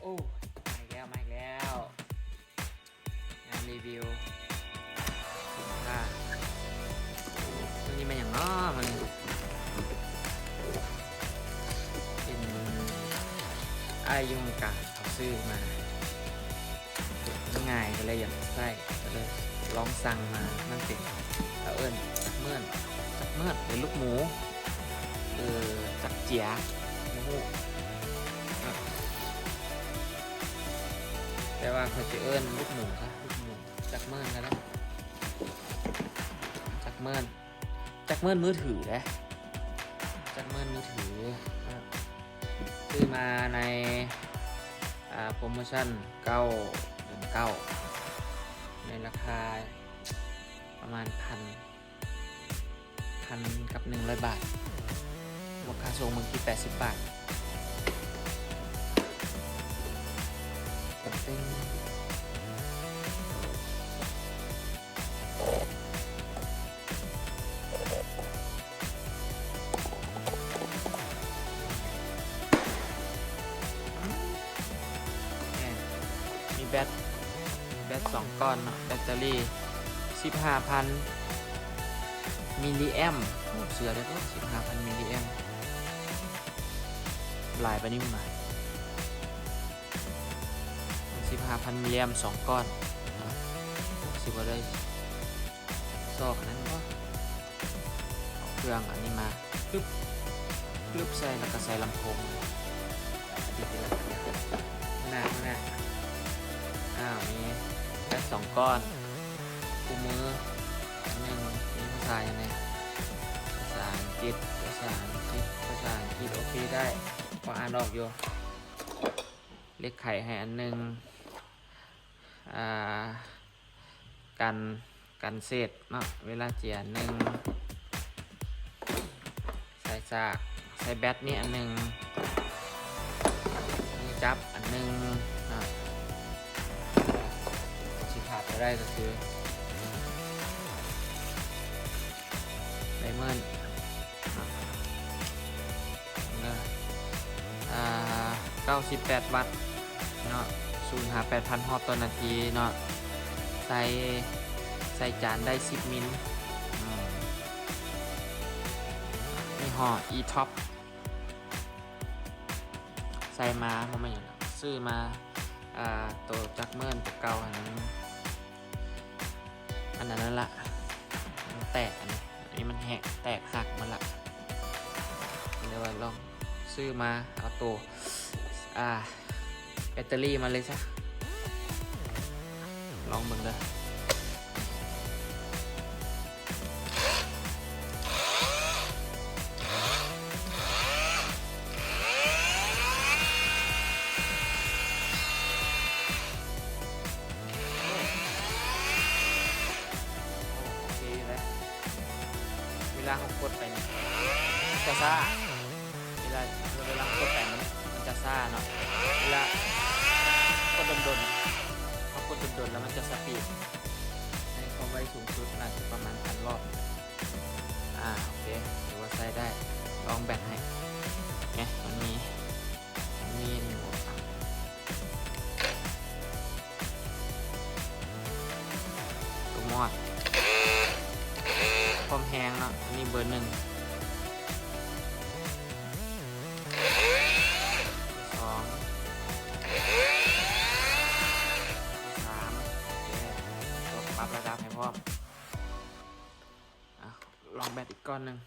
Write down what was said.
อ้มาอีกแล้วงานรีวิวสินค้าวันนี้มันอย่างน้อมันเป็นอายุงกาเขาซื้อมาง่ายก็เลยอยากใส่ก็เลยลองสั่งมามันเป็นเอาเอิญจักเมื่อนหรือลูกหมูจักเจียหมูแต่ว่าเขาจะเอิญลูกหมูครับลูกหมูจักเมื่อนกันแล้วจักเมื่อนมือถือนะจักเมื่อนมือถือซื้อมาในโปรโมชั่น9 ในราคาประมาณพันกับ100 บาทราคาส่งเมืองที่80 บาทเป็นมีแบต2 ก้อนเนาะแบตเตอรี่ 15,000 มิลลิแอมเสือได้ก็ 15,000 มิลลิแอมลายไปนี่มา 15,000 มิลลิแอม2 ก้อนสิว่าได้ซอกนั้นก็เอาเครื่องอันนี้มาปึ๊บใส่แล้วก็ใส่ลำโพงดีไปแล้วหน้ามีแค่2 ก้อนคู่มือ1นี่ภาษาอย่างไรภาษาอังกฤษโอเคได้พออ่านออกอยู่เลขไข่ให้อันหนึ่งกันเศษเนาะเวลาเจีย1ใส่แบตนี่อันหนึ่งนี่จับอันหนึ่งที่ขาดไปได้ก็คือไดมอนด์98 วัตต์เนาะ0-8,000 รอบต่อนาทีเนาะใส่จานได้10 มิลนี่ห่อ e-top ใส่มาเพราะไม่อย่างซื้อมาตัวจักเมินตัวเก่าอันนั้นละมันแตกอันนี้มันแหกแตกหักมันละเดี๋ยวลองซื้อมาเอาตัวแบตเตอรี่มาเลยซะลองเบิ่งเด้อโอเคเลยเวลาเขากดไปนี่จะซ่าเวลาเขากดไปมันจะซ่าเนาะเวลากดดนแล้วมันจะสปีดในความไวสูงสุดน่าจะประมาณ1,000 รอบโอเคถือว่าใช้ได้ลองแบตให้เนี่ยมันมีตัวมอดความแห้งเนาะอันนี้เบอร์ 1 ปรับระดับให้พร้อมลองแบตอีกก้อนหนึ่ง